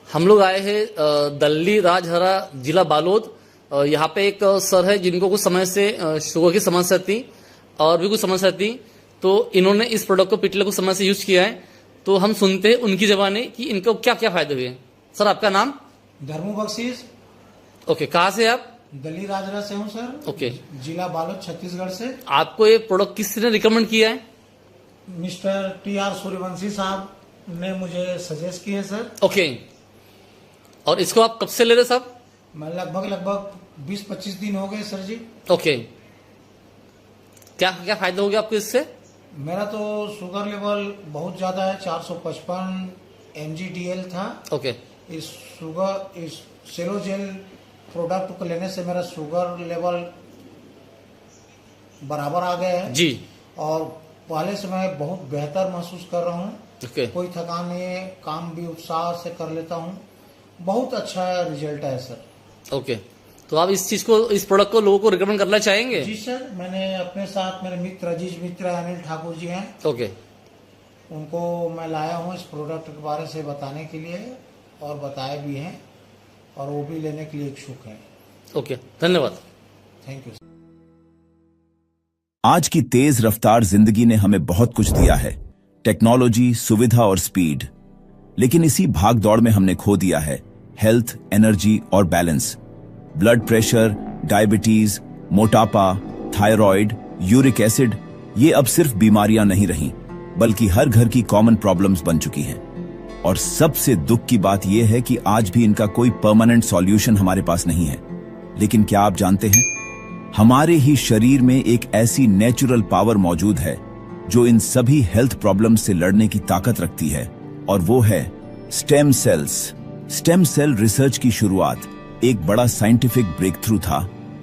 हम लोग आए हैं दल्ली राजहरा जिला बालोद। यहाँ पे एक सर है जिनको कुछ समय से शुगर की समस्या थी और भी कुछ समस्या थी, तो इन्होंने इस प्रोडक्ट को पिछले कुछ समय से यूज किया है। तो हम सुनते हैं उनकी जबानी कि इनको क्या क्या फायदे हुए। सर आपका नाम? धर्मू बख्शीश। ओके, कहाँ से आप? दल्ली राजहरा से हूँ सर। ओके, जिला बालोद छत्तीसगढ़ से। आपको ये प्रोडक्ट किसने रिकमेंड किया है? Mister TR. सूर्यवंशी साहब ने मुझे सजेस्ट किए सर। ओके, और इसको आप कब से ले रहे साहब? मैं लगभग 20-25 दिन हो गए सर जी। ओके, क्या क्या फायदा हो गया आपको इससे? मेरा तो शुगर लेवल बहुत ज्यादा है, 455 mg/dl था। ओके, इस सेलोजेल प्रोडक्ट को लेने से मेरा शुगर लेवल बराबर आ गया है जी। और पहले से मैं बहुत बेहतर महसूस कर रहा हूँ। ओके, कोई थकान नहीं है, काम भी उत्साह से कर लेता हूँ। बहुत अच्छा रिजल्ट है सर। ओके, तो आप इस प्रोडक्ट को लोगों को रिकमेंड करना चाहेंगे? जी सर, मैंने अपने साथ मेरे मित्र अजीज मित्र अनिल ठाकुर जी हैं, ओके, उनको मैं लाया हूँ इस प्रोडक्ट के बारे से बताने के लिए और बताए भी हैं और वो भी लेने के लिए इच्छुक हैं। ओके, धन्यवाद। Thank you. आज की तेज रफ्तार जिंदगी ने हमें बहुत कुछ दिया है, टेक्नोलॉजी, सुविधा और स्पीड। लेकिन इसी भाग दौड़ में हमने खो दिया है हेल्थ, एनर्जी और बैलेंस। ब्लड प्रेशर, डायबिटीज, मोटापा, थायराइड, यूरिक एसिड, ये अब सिर्फ बीमारियां नहीं रहीं, बल्कि हर घर की कॉमन प्रॉब्लम्स बन चुकी हैं। और सबसे दुख की बात यह है कि आज भी इनका कोई परमानेंट सॉल्यूशन हमारे पास नहीं है। लेकिन क्या आप जानते हैं, हमारे ही शरीर में एक ऐसी नेचुरल पावर मौजूद है जो इन सभी हेल्थ प्रॉब्लम्स से लड़ने की ताकत रखती है, और वो है stem cells. Stem cell research की शुरुआत एक बड़ा साइंटिफिक ब्रेक थ्रू था।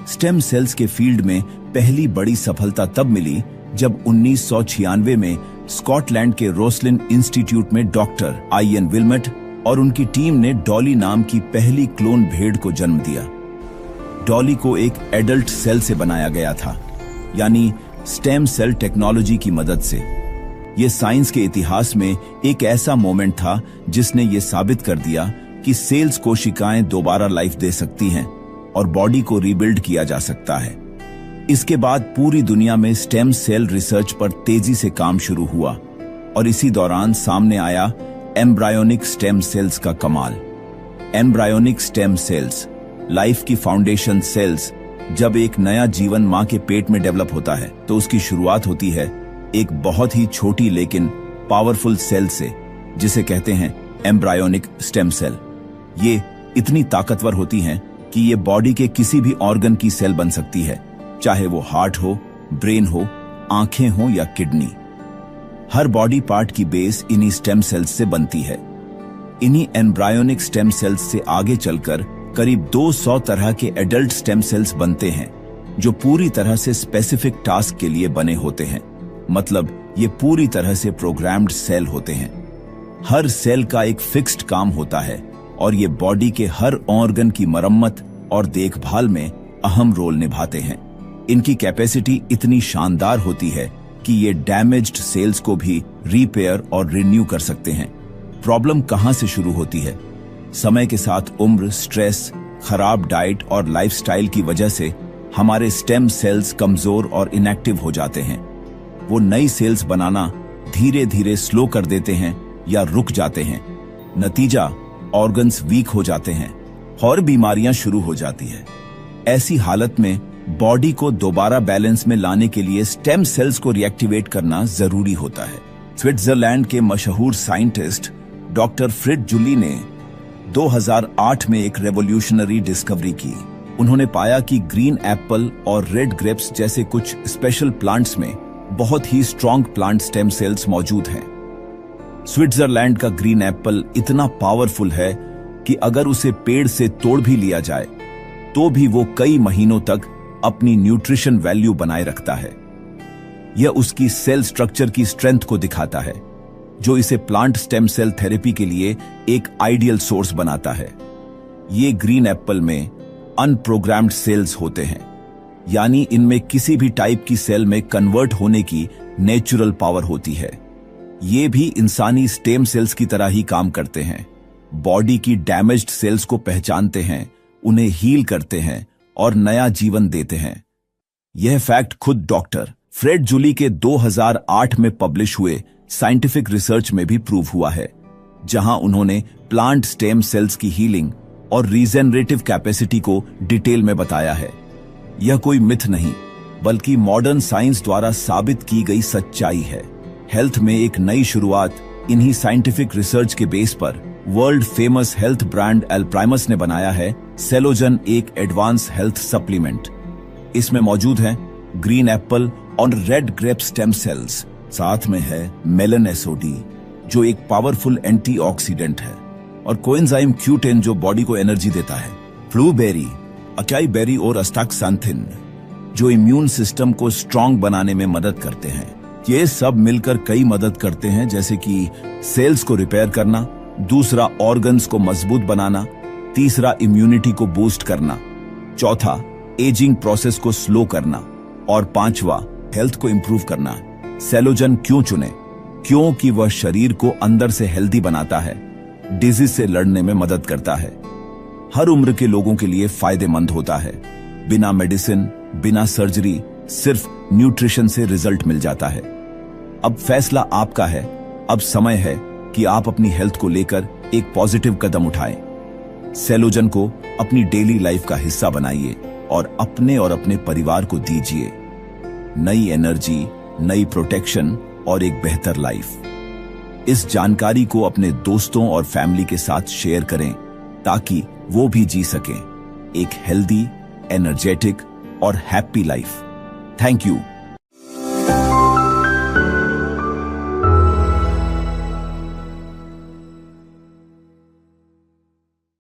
स्टेम सेल्स के फील्ड में पहली बड़ी सफलता तब मिली जब 1996 में स्कॉटलैंड के रोसलिन इंस्टीट्यूट में डॉक्टर आईएन विल्मट और उनकी टीम ने डॉली नाम की पहली क्लोन भेड़ को जन्म दिया। डॉली को एक एडल्ट सेल से बनाया गया था, यानी स्टेम सेल टेक्नोलॉजी की मदद से। यह साइंस के इतिहास में एक ऐसा मोमेंट था जिसने ये साबित कर दिया कि सेल्स कोशिकाएं दोबारा लाइफ दे सकती हैं और बॉडी को रीबिल्ड किया जा सकता है। इसके बाद पूरी दुनिया में स्टेम सेल रिसर्च पर तेजी से काम शुरू हुआ और इसी दौरान सामने आया एम्ब्रायोनिक स्टेम सेल्स का कमाल। एम्ब्रायोनिक स्टेम सेल्स, लाइफ की फाउंडेशन सेल्स। जब एक नया जीवन मां के पेट में डेवलप होता है तो उसकी शुरुआत होती है एक बहुत ही छोटी लेकिन पावरफुल सेल से, जिसे कहते हैं एम्ब्रायोनिक स्टेम सेल। ये इतनी ताकतवर होती हैं कि ये बॉडी के किसी भी ऑर्गन की सेल बन सकती है, चाहे वो हार्ट हो, ब्रेन हो, आंखें हो या किडनी। हर बॉडी पार्ट की बेस इन्हीं स्टेम सेल्स से बनती है। इन्हीं एम्ब्रायोनिक स्टेम सेल्स से आगे चलकर करीब 200 तरह के एडल्ट स्टेम सेल्स बनते हैं जो पूरी तरह से स्पेसिफिक टास्क के लिए बने होते हैं। मतलब ये पूरी तरह से प्रोग्राम्ड सेल होते हैं। हर सेल का एक फिक्स्ड काम होता है और ये बॉडी के हर ऑर्गन की मरम्मत और देखभाल में अहम रोल निभाते हैं। इनकी कैपेसिटी इतनी शानदार होती है कि ये डैमेज्ड सेल्स को भी रिपेयर और रिन्यू कर सकते हैं। प्रॉब्लम कहां से शुरू होती है? समय के साथ उम्र, स्ट्रेस, खराब डाइट और लाइफस्टाइल की वजह से हमारे स्टेम सेल्स कमजोर और इनएक्टिव हो जाते हैं। वो नई सेल्स बनाना धीरे धीरे स्लो कर देते हैं या रुक जाते हैं। नतीजा, ऑर्गन्स वीक हो जाते हैं और बीमारियां शुरू हो जाती है। ऐसी हालत में बॉडी को दोबारा बैलेंस में लाने के लिए स्टेम सेल्स को रिएक्टिवेट करना जरूरी होता है। स्विट्जरलैंड के मशहूर साइंटिस्ट डॉक्टर फ्रिड जुली ने 2008 में एक रेवोल्यूशनरी डिस्कवरी की। उन्होंने पाया कि ग्रीन एप्पल और रेड ग्रेप्स जैसे कुछ स्पेशल प्लांट्स में बहुत ही स्ट्रॉन्ग प्लांट स्टेम सेल्स मौजूद हैं। स्विट्जरलैंड का ग्रीन एप्पल इतना पावरफुल है कि अगर उसे पेड़ से तोड़ भी लिया जाए तो भी वो कई महीनों तक अपनी न्यूट्रिशन वैल्यू बनाए रखता है। यह उसकी सेल स्ट्रक्चर की स्ट्रेंथ को दिखाता है, जो इसे प्लांट स्टेम सेल थेरेपी के लिए एक आइडियल सोर्स बनाता है। ये ग्रीन एप्पल में अनप्रोग्राम्ड सेल्स होते हैं, यानी इनमें किसी भी टाइप की सेल में कन्वर्ट होने की नेचुरल पावर होती है। ये भी इंसानी स्टेम सेल्स की तरह ही काम करते हैं। बॉडी की डैमेज्ड सेल्स को पहचानते हैं, उन्हें हील करते हैं और नया जीवन देते हैं। यह फैक्ट खुद डॉक्टर फ्रेड जूली के 2008 में पब्लिश हुए साइंटिफिक रिसर्च में भी प्रूव हुआ है, जहां उन्होंने प्लांट स्टेम सेल्स की हीलिंग और रीजेनरेटिव कैपेसिटी को डिटेल में बताया है। यह कोई मिथ नहीं, बल्कि मॉडर्न साइंस द्वारा साबित की गई सच्चाई है। हेल्थ में एक नई शुरुआत इन्हीं साइंटिफिक रिसर्च के बेस पर वर्ल्ड फेमस हेल्थ ब्रांड अल्प्राइमस ने बनाया है सेलोजन, एक एडवांस हेल्थ सप्लीमेंट। इसमें मौजूद है ग्रीन एप्पल और रेड ग्रेप स्टेम सेल्स, साथ में है मेलन एसओडी जो एक पावरफुल एंटीऑक्सीडेंट है, और कोएंजाइम Q10 जो बॉडी को एनर्जी देता है, फ्लूबेरी, अकाई बेरी और अस्टाक्सांथिन जो इम्यून सिस्टम को स्ट्रांग बनाने में मदद करते हैं। ये सब मिलकर कई मदद करते हैं, जैसे कि सेल्स को रिपेयर करना, दूसरा ऑर्गन्स को मजबूत बनाना, तीसरा इम्यूनिटी को बूस्ट करना, चौथा एजिंग प्रोसेस को स्लो करना और पांचवा हेल्थ को इंप्रूव करना। सेलोजन क्यों चुने? क्योंकि वह शरीर को अंदर से हेल्दी बनाता है, डिजीज से लड़ने में मदद करता है, हर उम्र के लोगों के लिए फायदेमंद होता है, बिना मेडिसिन, बिना सर्जरी, सिर्फ न्यूट्रिशन से रिजल्ट मिल जाता है। अब फैसला आपका है। अब समय है कि आप अपनी हेल्थ को लेकर एक पॉजिटिव कदम उठाएं। सेलोजन को अपनी डेली लाइफ का हिस्सा बनाइए और अपने परिवार को दीजिए नई एनर्जी, नई प्रोटेक्शन और एक बेहतर लाइफ। इस जानकारी को अपने दोस्तों और फैमिली के साथ शेयर करें ताकि वो भी जी सकें एक हेल्दी, एनर्जेटिक और हैप्पी लाइफ। Thank you.